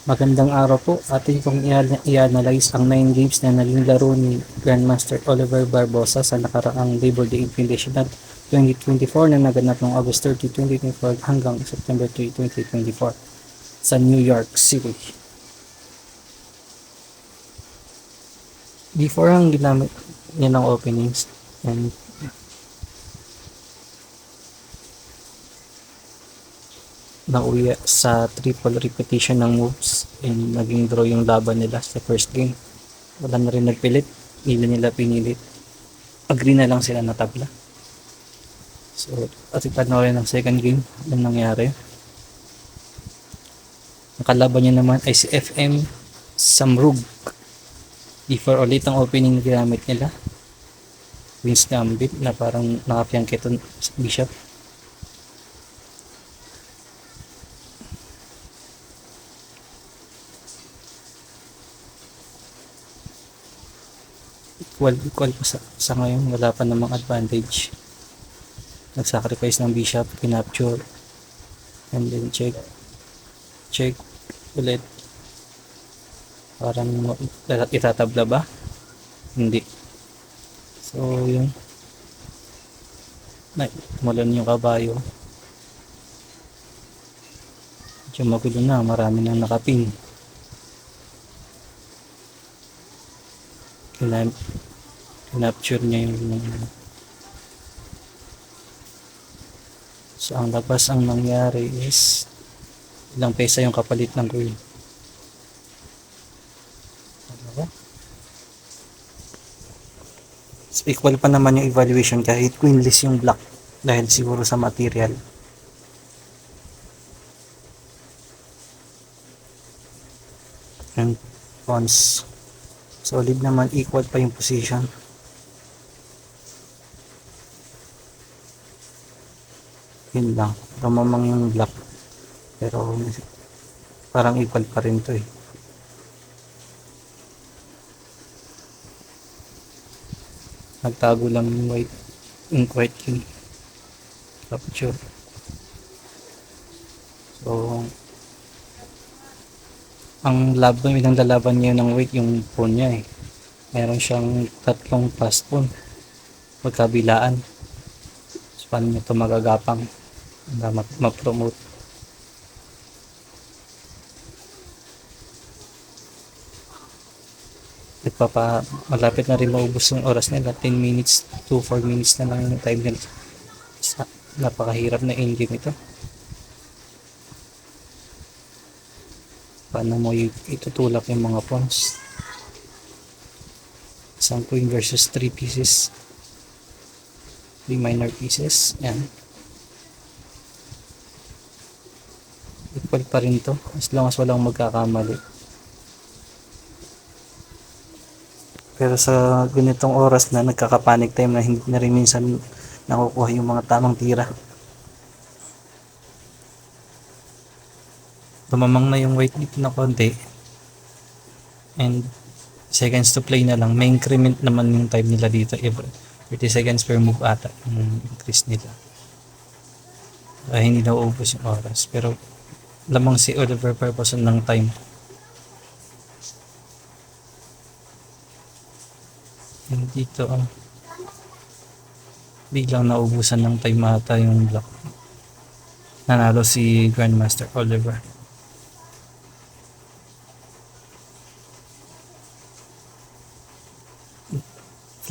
Magandang araw po. Atin pong i-analyze ang 9 games na naging laro ni Grandmaster Oliver Barbosa sa nakaraang Labor Day Invitational 2024 na naganap noong August 30, 2024 hanggang September 3, 2024 sa New York City. Before ang ginamit niya ng openings and nauwi sa triple repetition ng moves and naging draw yung laban nila sa first game. Wala na rin nagpilit, hindi nila pinilit. Agree na lang sila na tabla. So, at ipanoorin ng second game, anong nangyari. Ang kalaban niya naman ay si FM Samrug. Before ulit ang opening na ginamit nila. Queen's Gambit na parang nakapiyangkit sa Bishop. Equal pa sa ngayon, wala pa namang advantage. Nag-sacrifice ng Bishop, kinapture, and then check ulit. Parang itatabla ba? Hindi. So yun, mulan yung kabayo. Medyo magulo na, marami nang nakapin. Kinapture niya yung so ang labas ang nangyari is ilang pesa yung kapalit ng queen. So, equal pa naman yung evaluation kahit queenless yung black dahil siguro sa material. And pawns solid naman, equal pa yung position. Yun lang, ramamang yung black pero parang equal pa rin to eh. Nagtago lang yung white yung capture. So ang lalaban niya ng white yung pawn niya eh. Meron siyang tatlong pass pawn magkabilaan. So paano niya ito magagapang na ma-promote. Malapit na rin maubos yung oras nila, 10 minutes to 4 minutes na lang yung time nila. Napakahirap na endgame ito. Paano mo itutulak yung mga pawns? Isang queen versus 3 pieces, 3 minor pieces. Yan, equal pa rin to as long as walang magkakamali. Pero sa ganitong oras na nagkaka-panic time na hindi na rin minsan nakukuha yung mga tamang tira. Tumamang na yung white dito na konti. And seconds to play na lang. May increment naman yung time nila dito. 30 seconds per move ata yung increase nila. Hindi na uubos yung oras. Pero lamang si Oliver purpose ng time. And dito biglang naubusan ng time ata yung block. Nanalo si Grandmaster Oliver.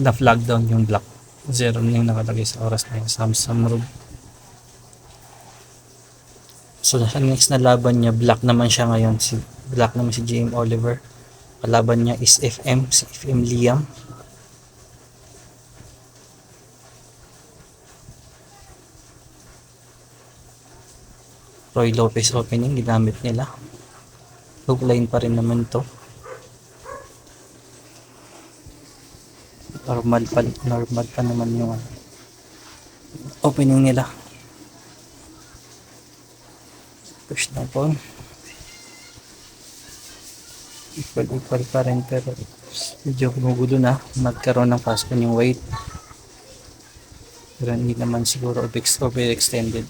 Na-flag down yung block. 0 na yung nakalagay sa oras na yung Samsung. So sa next na laban niya, black naman siya ngayon. Black naman si JM Oliver. Kalaban niya is FM, si FM Liam. Roy Lopez opening, ginamit nila. Hook line pa rin naman to. Normal pa naman yung opening nila. Push na po. Equal pa rin pero medyo gumugulo na. Magkaroon ng pass pawn yung weight. Pero hindi naman siguro overextended.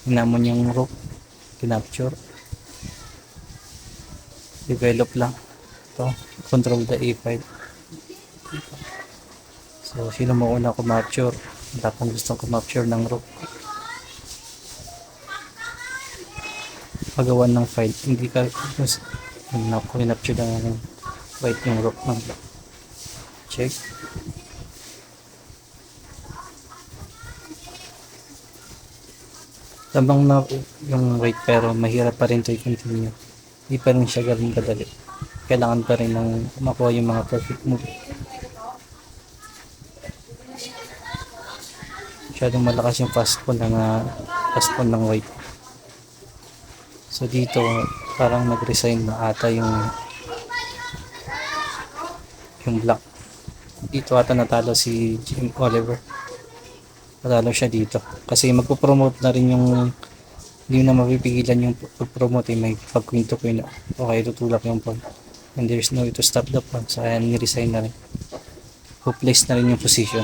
Hinamon yung rook, kinapture. develop lang. Ito, control the A5. So, sino mo una kumapture? Wala pang gustong kumapture ng rook. Pagawan ng file. Hindi ka, kinapture ng white yung rook ng black. Check. Tabang na yung white pero mahirap pa rin to i-continue. Hindi pa rin siya ganun kadali. Kailangan pa rin ng makuha yung mga perfect move. Masyadong malakas yung fast pawn ng white. So dito parang nag-resign na ata yung black. Dito ata natalo si Jim Oliver. Natalo siya dito. Kasi magpo-promote na rin yung hindi na mapipigilan yung pag-promote may pag-queen to queen. Okay, tutulak yung pawn. And there's no way to stop the pawn. So ayan, ni-resign na rin. Place na rin yung position.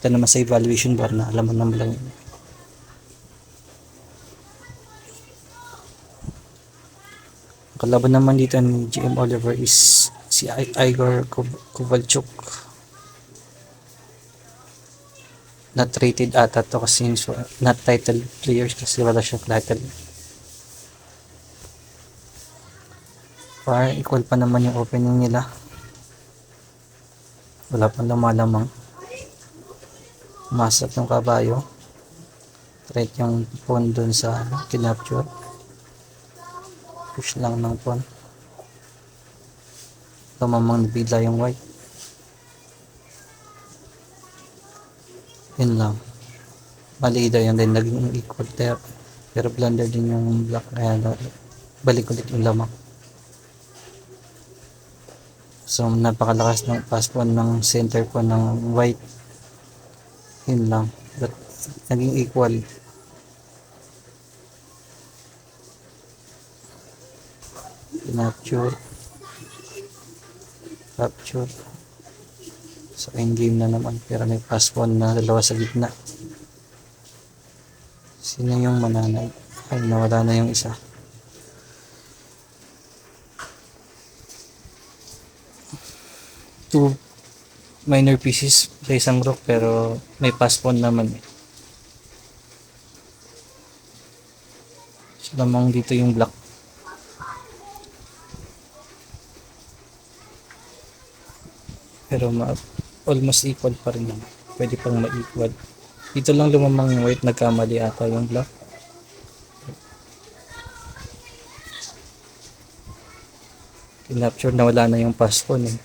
Ito naman sa evaluation bar na alaman naman lang yun. Kalaban naman dito ni GM Oliver is si Igor Kovalchuk. Not rated ata to kasi not title players kasi wala siyang title. Parang equal pa naman yung opening nila. Wala pang lumalamang. Masap yung kabayo. Threat yung pawn dun sa kinapture. Push lang ng pawn. Tumamang nabigla yung white. Yun lang. Mali daw yun din naging equal there. Pero blunder din yung black kaya balik ulit yung lamang. So napakalakas ng pass pawn ng center pawn ng white. Yun lang. But naging equal. Capture. So endgame na naman pero may pass pawn na dalawa sa gitna. Sino yung mananay? Ay nawala na yung isa. Two minor pieces sa isang rook pero may pass pawn naman eh. So lamang dito yung black. Pero almost equal pa rin naman. Pwede pang ma-equal. Dito lang lumamang yung white, nagkamali ata yung black. Kinapture na wala na yung pass pawn eh.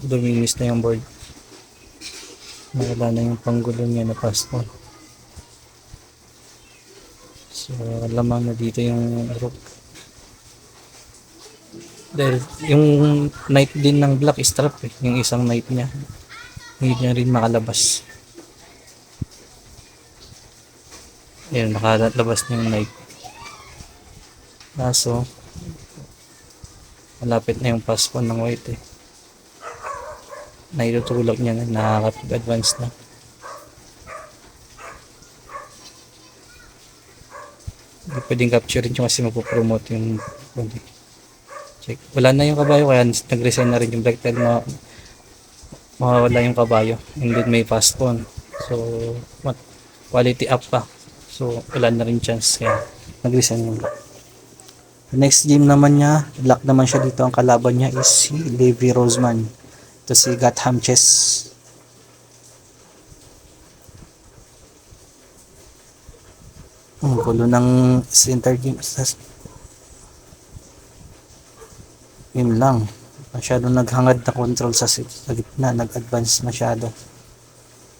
Duminis na yung board. Nawala na yung panggulo niya na pass pawn. So lamang na dito yung rook. Dahil yung knight din ng black is trap eh. Yung isang knight niya. Hindi niya rin makalabas. Ayan, nakalabas na yung knight. Kaso, malapit na yung pass pawn ng white eh. Naitutulak niya na nakakapag-advance na. Hindi pwedeng capturein yung kasi mapopromote yung kundi. Check. Wala na yung kabayo kaya nag-resign na rin yung black dahil mawawala yung kabayo and then may pass pawn. So, quality up pa. So, wala na rin chance kaya nag-resign yung black. The next game naman niya, black naman siya dito. Ang kalaban niya is si Levi Roseman. Ito si Gatham Chess. Ang gulo ng center game. Yun lang. Masyado naghangad na control sa gitna. Nag-advance masyado.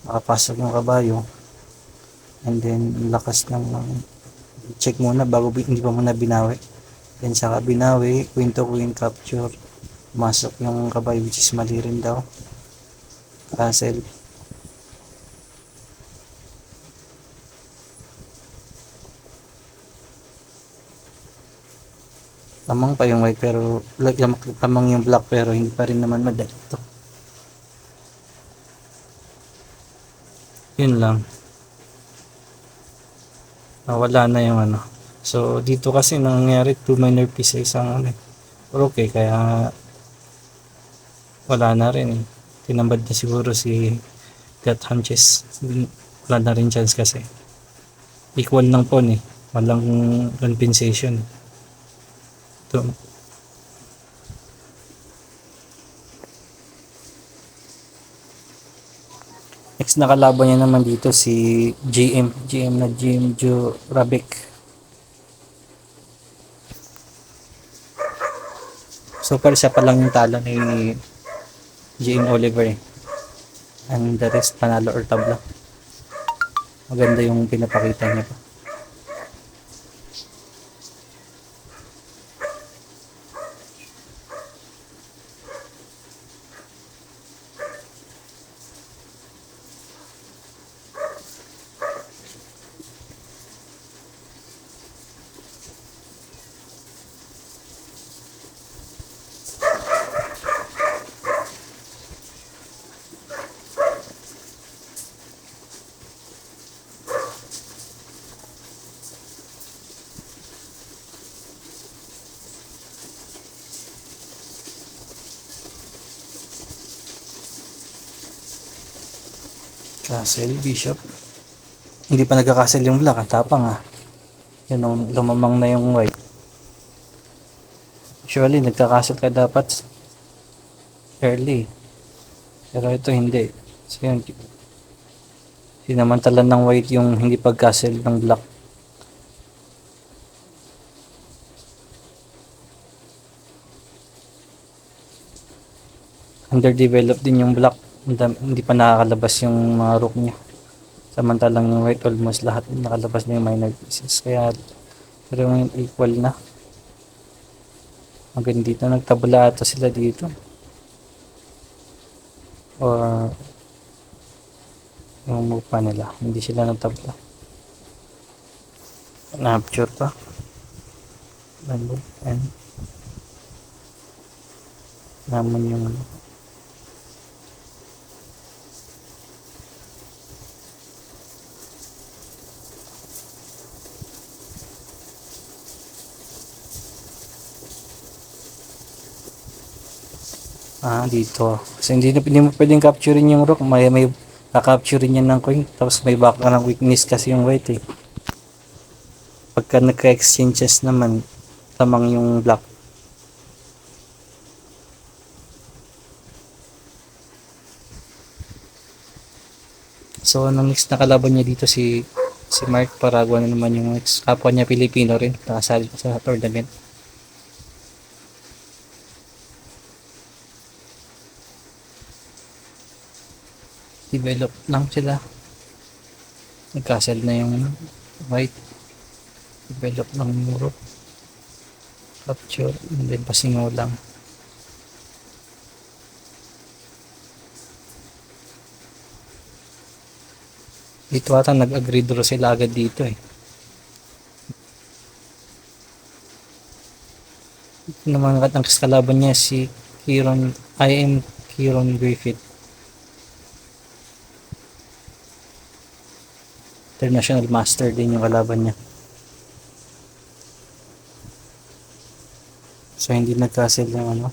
Makapasok yung kabayo. And then, lakas ng check muna bago hindi pa muna binawi. Then, saka binawi. Queen to queen capture. Masok yung kabayo which is mali rin daw. Castle. Lamang pa yung white pero lamang yung black pero hindi pa rin naman madali ito. Yun lang. Wala na yung ano. So dito kasi nangyari 2 minor piece sa isang Roque, kaya wala na rin eh. Tinambad na siguro si Gat Hunches. Wala na rin chance kasi. Equal ng pawn eh. Walang compensation. Ito. Next na kalaban niya naman dito si GM na GM Jurabek. So far siya pa lang yung talo ni GM Oliver eh. And the rest panalo or tabla. Maganda yung pinapakita niya pa. Castle, Bishop. Hindi pa nagka-castle yung black. Ang tapang ah. Yun nung lumamang na yung white. Usually, nagka-castle ka dapat early. Pero ito hindi. So yun. Sinamantalan ng white yung hindi pag-castle ng black. Underdeveloped din yung black. Hindi pa nakakalabas yung mga rook niya. Samantalang yung white almost lahat nakalabas na yung minor pieces. Kaya pero yung equal na. Hanggang dito nagtabla ata sila dito. Or yung move pa nila. Hindi sila nagtabla. Napture pa. And naman yung dito. Kasi hindi mo pwedeng capturein yung rook. May kakapturein yan ng queen. Tapos may back ng weakness kasi yung white eh. Pagka nagka-exchanges naman, tamang yung black. So, ang next na kalaban niya dito si Mark Paragua na naman yung next kapwa niya Pilipino rin. Nakasali sa tournament. Develop lang sila. Nag-castle na yung white. Develop ng muro. Capture. And then pasingaw lang. Dito ata nag-agree draw sila agad dito eh. Ito naman ang kalaban niya si Kieron Griffith. International Master din yung kalaban niya. So hindi nag-castle yung ano.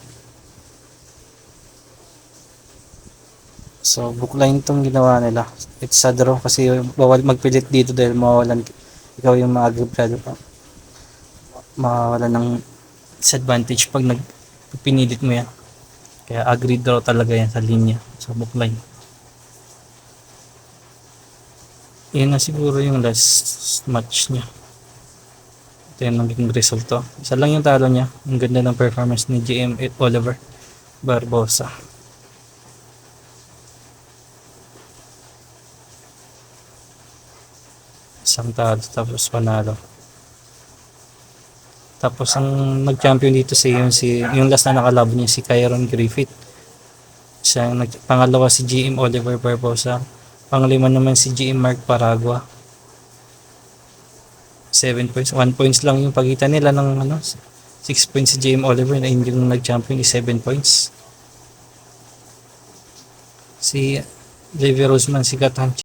So bookline tong ginawa nila. It's a draw kasi bawal magpilit dito dahil mawawalan ikaw yung maagribado pa. Mawawalan ng disadvantage pag pinilit mo yan. Kaya agree draw talaga yan sa linya sa bookline. Yan na siguro yung last match niya. Ito yung naging resulto. Isa lang yung talo niya. Ang ganda ng performance ni GM Oliver Barbosa. Isang talo tapos panalo. Tapos ang nag-champion dito yung last na nakalaban niya si Kieron Griffith. Pangalawa si GM Oliver Barbosa. Panglima naman si GM Mark Paragua. 7 points. 1 points lang yung pagitan nila ng 6 points si GM Oliver na yung nag-champion is 7 points. Si Levi Roseman si Gat